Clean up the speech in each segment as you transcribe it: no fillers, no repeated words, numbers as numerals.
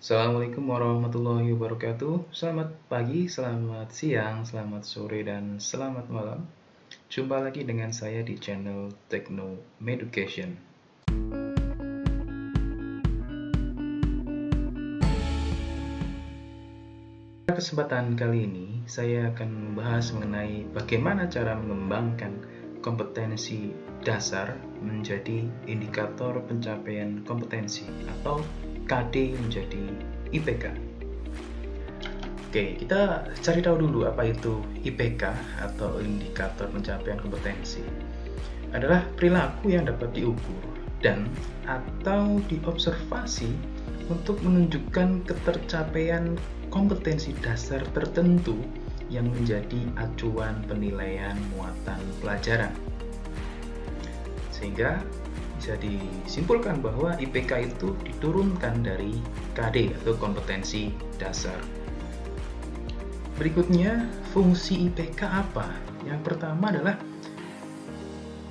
Assalamualaikum warahmatullahi wabarakatuh. Selamat pagi, selamat siang, selamat sore, dan selamat malam. Jumpa lagi dengan saya di channel Techno Meducation. Pada kesempatan kali ini, saya akan membahas mengenai bagaimana cara mengembangkan kompetensi dasar menjadi indikator pencapaian kompetensi atau KD menjadi IPK. Oke, kita cari tahu dulu apa itu IPK atau indikator pencapaian kompetensi. Adalah perilaku yang dapat diukur dan atau diobservasi untuk menunjukkan ketercapaian kompetensi dasar tertentu yang menjadi acuan penilaian muatan pelajaran. Sehingga bisa disimpulkan bahwa IPK itu diturunkan dari KD atau kompetensi dasar. Berikutnya, fungsi IPK apa? Yang pertama adalah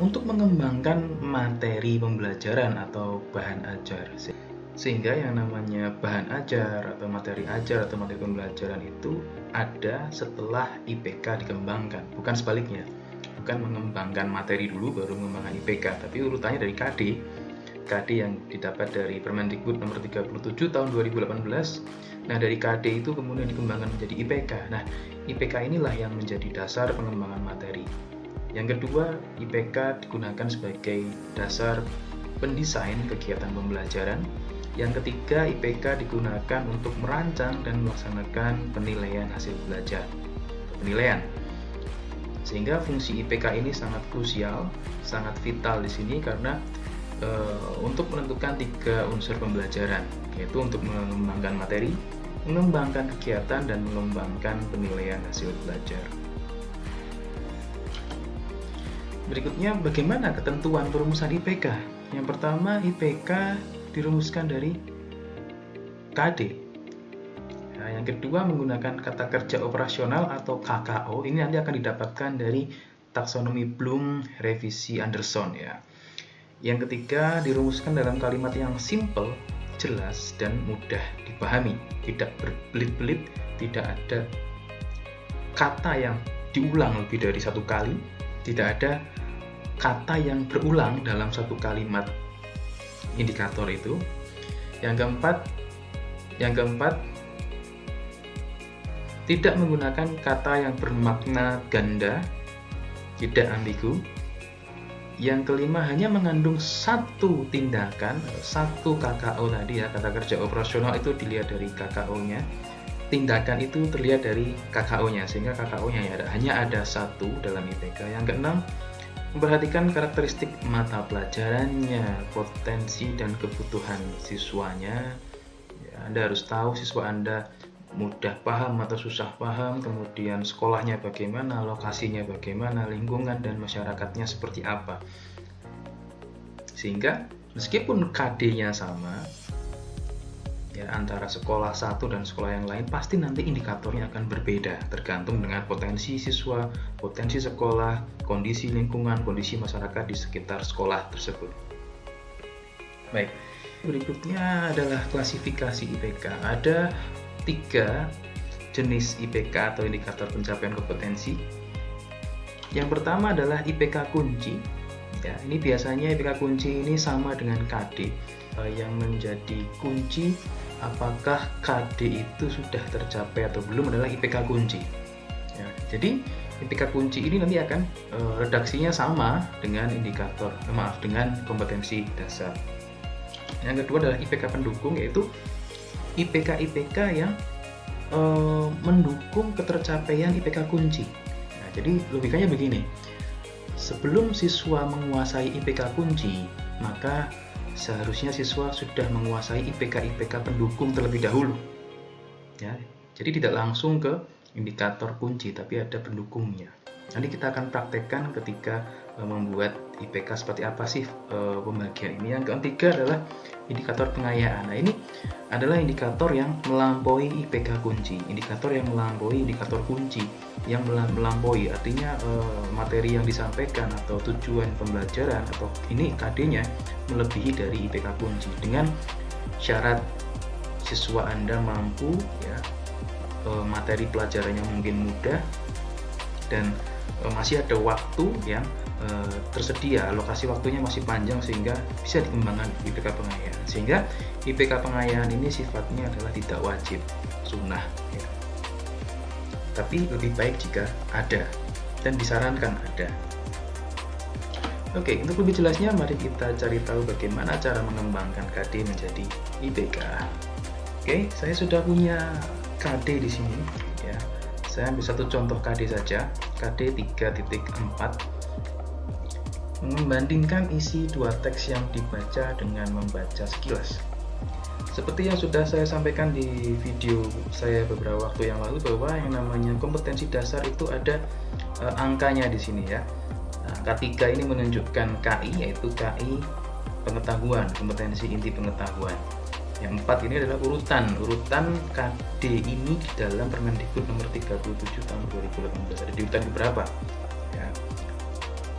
untuk mengembangkan materi pembelajaran atau bahan ajar. Sehingga yang namanya bahan ajar atau materi ajar atau materi pembelajaran itu ada setelah IPK dikembangkan, bukan sebaliknya. Bukan mengembangkan materi dulu baru mengembangkan IPK, tapi urutannya dari KD yang didapat dari Permendikbud nomor 37 tahun 2018. Nah, dari KD itu kemudian dikembangkan menjadi IPK. Nah, IPK inilah yang menjadi dasar pengembangan materi. Yang kedua, IPK digunakan sebagai dasar pendesain kegiatan pembelajaran. Yang ketiga, IPK digunakan untuk merancang dan melaksanakan penilaian hasil belajar. Penilaian. Sehingga fungsi IPK ini sangat krusial, sangat vital di sini karena untuk menentukan 3 unsur pembelajaran, yaitu untuk mengembangkan materi, mengembangkan kegiatan, dan mengembangkan penilaian hasil belajar. Berikutnya, bagaimana ketentuan perumusan IPK? Yang pertama, IPK dirumuskan dari KD. Nah, yang kedua menggunakan kata kerja operasional atau KKO. Ini nanti akan didapatkan dari taksonomi Bloom revisi Anderson ya. Yang ketiga dirumuskan dalam kalimat yang simple, jelas, dan mudah dipahami. Tidak berbelit-belit, tidak ada kata yang diulang lebih dari 1 kali, tidak ada kata yang berulang dalam 1 kalimat indikator itu. Yang keempat tidak menggunakan kata yang bermakna ganda, tidak ambigu. Yang kelima, hanya mengandung 1 tindakan, 1 KKO tadi ya, kata kerja operasional itu dilihat dari KKO-nya. Tindakan itu terlihat dari KKO-nya, sehingga KKO-nya hanya ada 1 dalam IPK. Yang keenam, memperhatikan karakteristik mata pelajarannya, potensi dan kebutuhan siswanya. Ya, Anda harus tahu siswa Anda mudah paham atau susah paham, kemudian sekolahnya bagaimana, lokasinya bagaimana, lingkungan dan masyarakatnya seperti apa. Sehingga meskipun KD-nya sama ya antara sekolah satu dan sekolah yang lain, pasti nanti indikatornya akan berbeda tergantung dengan potensi siswa, potensi sekolah, kondisi lingkungan, kondisi masyarakat di sekitar sekolah tersebut. Baik, berikutnya adalah klasifikasi IPK. Ada 3 jenis IPK atau indikator pencapaian kompetensi. Yang pertama adalah IPK kunci. Ya, ini biasanya IPK kunci ini sama dengan KD. Yang menjadi kunci apakah KD itu sudah tercapai atau belum adalah IPK kunci. Ya, jadi IPK kunci ini nanti akan redaksinya sama dengan dengan kompetensi dasar. Yang kedua adalah IPK pendukung, yaitu IPK yang mendukung ketercapaian IPK kunci. Nah, jadi logikanya begini, sebelum siswa menguasai IPK kunci, maka seharusnya siswa sudah menguasai IPK pendukung terlebih dahulu. Ya, jadi tidak langsung ke indikator kunci, tapi ada pendukungnya. Nanti kita akan praktekkan ketika membuat IPK seperti apa sih pembagian ini. Yang ketiga adalah indikator pengayaan. Nah, ini adalah indikator yang melampaui IPK kunci, indikator yang melampaui indikator kunci, yang melampaui artinya materi yang disampaikan atau tujuan pembelajaran atau ini KD-nya melebihi dari IPK kunci dengan syarat siswa Anda mampu ya, materi pelajarannya mungkin mudah dan masih ada waktu yang tersedia, alokasi waktunya masih panjang sehingga bisa dikembangkan IPK pengayaan. Sehingga IPK pengayaan ini sifatnya adalah tidak wajib, sunnah ya. Tapi lebih baik jika ada dan disarankan ada. Oke, untuk lebih jelasnya mari kita cari tahu bagaimana cara mengembangkan KD menjadi IPK. Oke, saya sudah punya KD di sini ya. Saya ambil satu contoh KD saja, KD 3.4. Membandingkan isi dua teks yang dibaca dengan membaca sekilas. Seperti yang sudah saya sampaikan di video saya beberapa waktu yang lalu, bahwa yang namanya kompetensi dasar itu ada angkanya di sini ya. Nah, K3 ini menunjukkan KI, yaitu KI pengetahuan, kompetensi inti pengetahuan. Yang 4 ini adalah urutan KD ini di dalam Permendikbud nomor 37 tahun 2018. Ada di urutan berapa? Ya.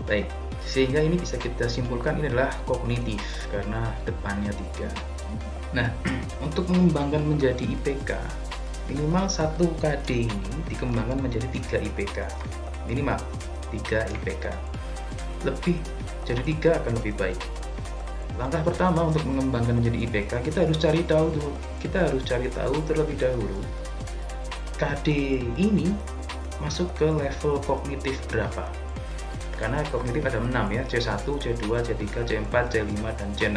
Baik, sehingga ini bisa kita simpulkan ini adalah kognitif karena depannya 3. Nah, untuk mengembangkan menjadi IPK, minimal 1 KD ini dikembangkan menjadi 3 IPK. Minimal 3 IPK. Lebih jadi 3 akan lebih baik. Langkah pertama untuk mengembangkan menjadi IPK, kita harus cari tahu terlebih dahulu KD ini masuk ke level kognitif berapa. Karena kognitif ada 6 ya, C1, C2, C3, C4, C5, dan C6.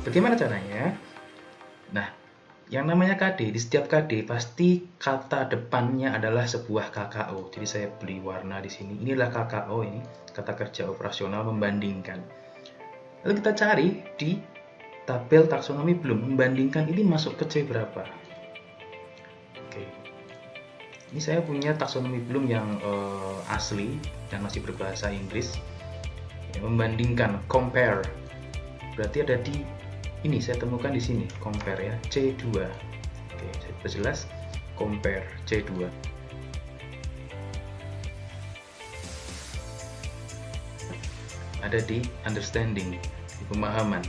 Bagaimana caranya? Nah, yang namanya KD, di setiap KD pasti kata depannya adalah sebuah KKO. Jadi saya beri warna di sini. Inilah KKO ini, kata kerja operasional membandingkan. Lalu kita cari di tabel taksonomi Bloom, membandingkan ini masuk ke C berapa. Oke. Ini saya punya taksonomi Bloom yang asli dan masih berbahasa Inggris. Membandingkan, compare. Berarti ada di ini, saya temukan di sini, compare ya, C2. Oke, saya jelas, compare C2. Ada di understanding, di pemahaman.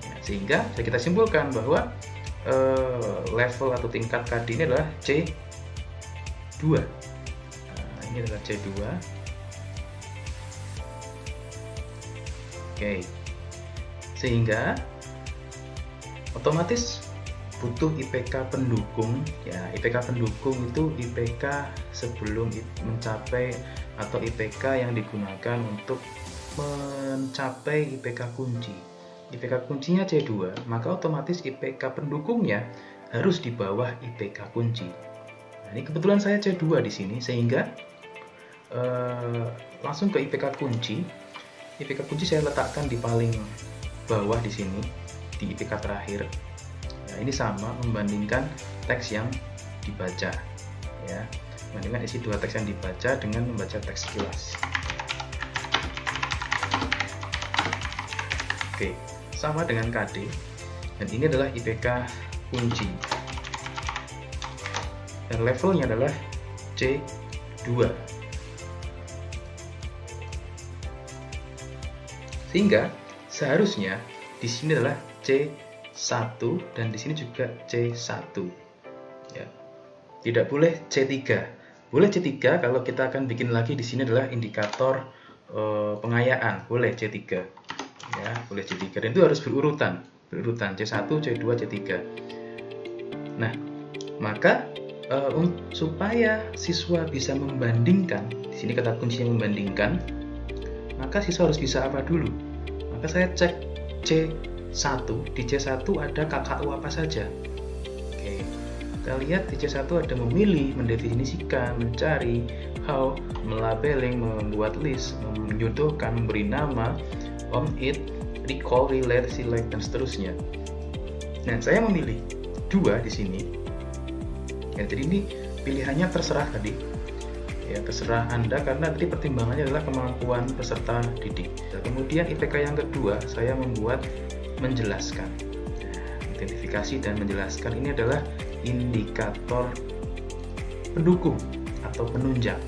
Nah, sehingga kita simpulkan bahwa level atau tingkat KD ini adalah C2. Nah, ini adalah C2. Oke. Sehingga otomatis butuh IPK pendukung ya. IPK pendukung itu IPK sebelum mencapai atau IPK yang digunakan untuk mencapai IPK kunci. IPK kuncinya C2, maka otomatis IPK pendukungnya harus di bawah IPK kunci. Nah, ini kebetulan saya C2 di sini, sehingga langsung ke IPK kunci. IPK kunci saya letakkan di paling bawah di sini, di IPK terakhir. Nah, ini sama, membandingkan teks yang dibaca ya, membandingkan isi dua teks yang dibaca dengan membaca teks sekilas. Oke, sama dengan KD, dan ini adalah IPK kunci dan levelnya adalah C2. Sehingga seharusnya di sini adalah C1 dan di sini juga C1. Ya. Tidak boleh C3. Boleh C3 kalau kita akan bikin lagi di sini adalah indikator pengayaan. Boleh C3. Ya, boleh C3 dan itu harus berurutan C1, C2, C3. Nah, maka supaya siswa bisa membandingkan, di sini kata kuncinya membandingkan, maka siswa harus bisa apa dulu? Maka saya cek C1, di C1 ada KKU apa saja. Oke, kita lihat di C1 ada memilih, mendefinisikan, mencari, how, melabeling, membuat list, menjodohkan, memberi nama, on it, recall, relate, select, dan seterusnya. Nah, saya memilih 2 di sini. Ya, jadi ini pilihannya terserah tadi. Ya, terserah Anda karena tadi pertimbangannya adalah kemampuan peserta didik. Dan kemudian IPK yang kedua saya membuat menjelaskan. Identifikasi dan menjelaskan ini adalah indikator pendukung atau penunjang.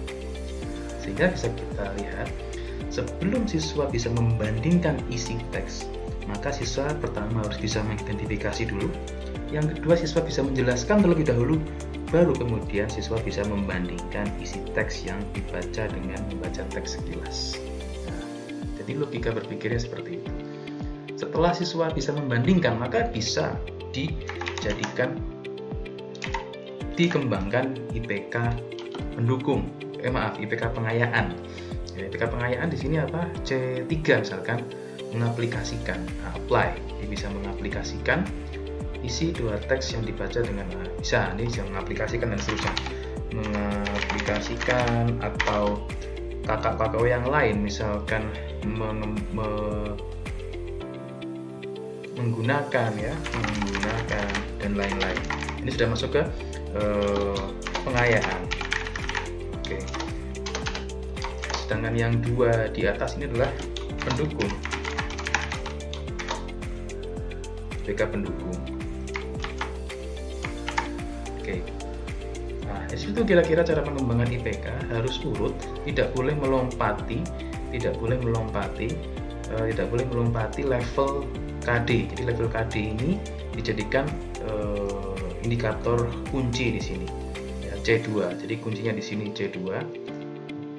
Sehingga bisa kita lihat sebelum siswa bisa membandingkan isi teks, Maka siswa pertama harus bisa mengidentifikasi dulu. Yang kedua, siswa bisa menjelaskan terlebih dahulu, baru kemudian siswa bisa membandingkan isi teks yang dibaca dengan membaca teks sekilas. Nah, jadi logika berpikirnya seperti itu. Setelah siswa bisa membandingkan, maka bisa dikembangkan IPK pendukung. IPK pengayaan. Ya, IPK pengayaan di sini apa? C3 misalkan, mengaplikasikan, apply. Jadi bisa mengaplikasikan isi dua teks yang dibaca dengan bisa mengaplikasikan dan seterusnya. Mengaplikasikan atau kakak-kakak yang lain misalkan menggunakan dan lain-lain. Ini sudah masuk ke pengayaan. Oke. Sedangkan yang dua di atas ini adalah pendukung. IPK pendukung. Oke. Nah, di situ kira-kira cara pengembangan IPK harus urut, tidak boleh melompati level KD. Jadi level KD ini dijadikan indikator kunci di sini. Ya, C2. Jadi kuncinya di sini C2.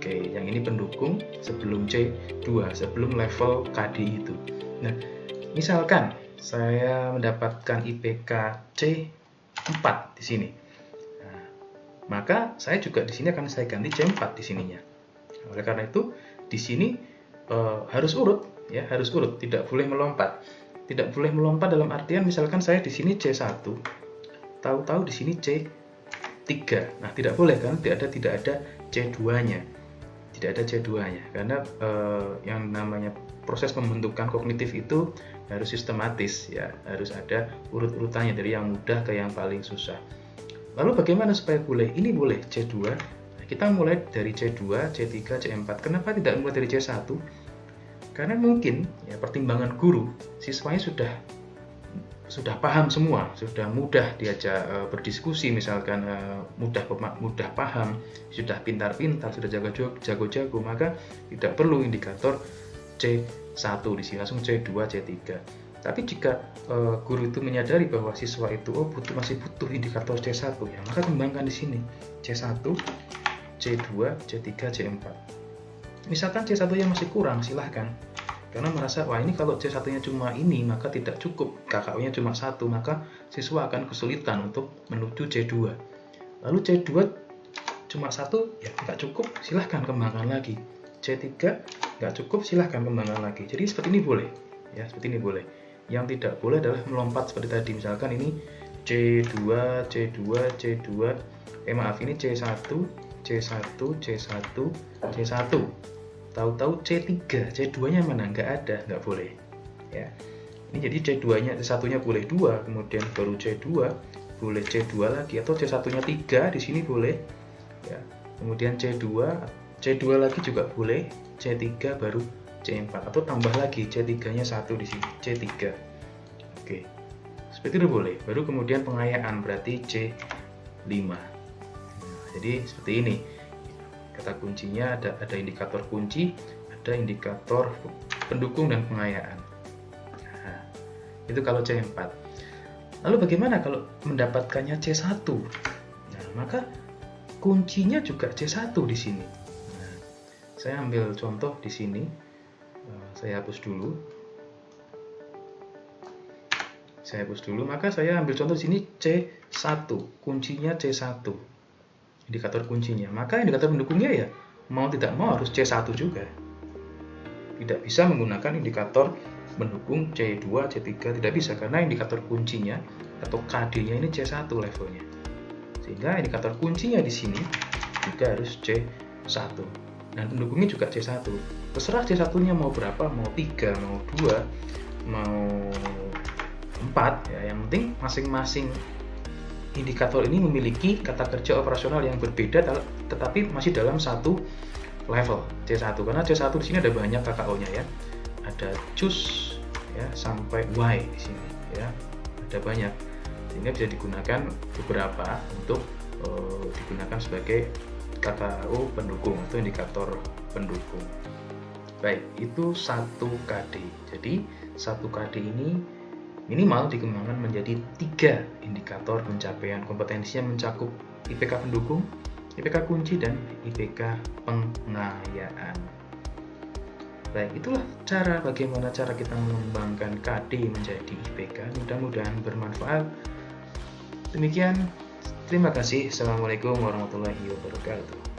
Oke, yang ini pendukung sebelum C2, sebelum level KD itu. Nah, misalkan saya mendapatkan IPK C4 di sini. Nah, maka saya juga di sini akan saya ganti C4 di sininya. Oleh karena itu, di sini harus urut, ya, harus urut, tidak boleh melompat. Tidak boleh melompat dalam artian misalkan saya di sini C1, tahu-tahu di sini C3. Nah, tidak boleh kan? Tidak ada C2-nya. Tidak ada C2-nya karena yang namanya proses pembentukan kognitif itu harus sistematis, ya, harus ada urut-urutannya dari yang mudah ke yang paling susah. Lalu bagaimana supaya boleh? Ini boleh C2. Nah, kita mulai dari C2, C3, C4. Kenapa tidak mulai dari C1? Karena mungkin ya pertimbangan guru, siswanya sudah paham semua, sudah mudah diajak berdiskusi, misalkan mudah paham, sudah pintar-pintar, sudah jago-jago, maka tidak perlu indikator C1 di sini, langsung C2, C3. Tapi jika guru itu menyadari bahwa siswa itu masih butuh indikator C1, ya maka kembangkan di sini C1, C2, C3, C4. Misalkan C1-nya masih kurang, silahkan. Karena merasa, wah ini kalau C1-nya cuma ini, maka tidak cukup. KKU-nya cuma 1, maka siswa akan kesulitan untuk menuju C2. Lalu C2 cuma 1, ya nggak cukup, silahkan kembangkan lagi. C3 nggak cukup, silahkan kembangkan lagi. Jadi seperti ini boleh. Ya, seperti ini boleh. Yang tidak boleh adalah melompat seperti tadi. Misalkan ini C2, C2, C2, ini C1, C1, C1, C1. Tahu-tahu C3, C2-nya mana? Nggak ada, nggak boleh. Ya. Ini jadi C2-nya, C1-nya boleh 2, kemudian baru C2, boleh C2 lagi, atau C1-nya 3, di sini boleh. Ya. Kemudian C2 lagi juga boleh, C3 baru C4, atau tambah lagi C3-nya 1 di sini, C3. Oke. Seperti itu boleh. Baru kemudian pengayaan berarti C5. Nah, jadi seperti ini. Kata kuncinya ada indikator kunci, ada indikator pendukung dan pengayaan. Nah, itu kalau C4. Lalu bagaimana kalau mendapatkannya C1? Nah, maka kuncinya juga C1 di sini. Nah, saya ambil contoh di sini. Saya hapus dulu. Maka saya ambil contoh di sini C1, kuncinya C1. Indikator kuncinya, maka indikator pendukungnya ya mau tidak mau harus C1 juga. Tidak bisa menggunakan indikator pendukung C2, C3, tidak bisa karena indikator kuncinya atau KD-nya ini C1 levelnya. Sehingga indikator kuncinya di sini juga harus C1. Dan pendukungnya juga C1. Terserah C1-nya mau berapa, mau 3, mau 2, mau 4, ya, yang penting masing-masing indikator ini memiliki kata kerja operasional yang berbeda tetapi masih dalam satu level C1, karena C1 di sini ada banyak KKO-nya, ya. Ada choose, ya, sampai Y di sini, ya. Ada banyak. Sehingga bisa digunakan beberapa untuk digunakan sebagai KKO pendukung atau indikator pendukung. Baik, itu 1 KD. Jadi satu KD ini minimal dikembangkan menjadi 3 indikator pencapaian kompetensinya, mencakup IPK pendukung, IPK kunci, dan IPK pengayaan. Baik, itulah bagaimana cara kita mengembangkan KD menjadi IPK. Mudah-mudahan bermanfaat. Demikian, terima kasih. Assalamualaikum warahmatullahi wabarakatuh.